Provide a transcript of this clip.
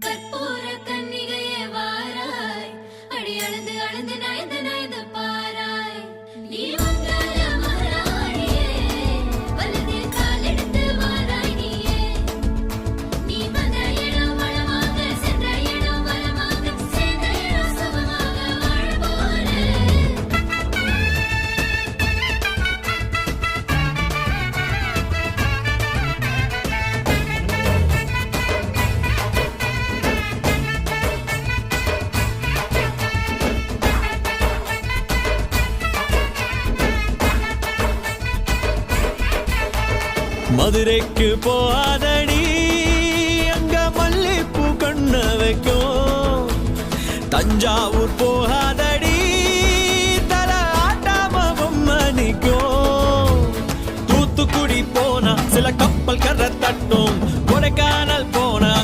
கற்பூர கன்னிகையே வாராய், அடி அளந்து அளந்து நயந்து நயந்து பாராய். நீ மங்கள மகாராணியே, வலதில் காலெடுத்து வாராய் நீயே. நீ வந்த இடம் வளமாக, சென்ற இடம் வளமாக, சேர்ந்த இடம் சுகமாக வாழ போறேன். மதுரைக்கு போகாதடி, அங்க மல்லிப்பூ கண்ண வைக்கும். தஞ்சாவூர்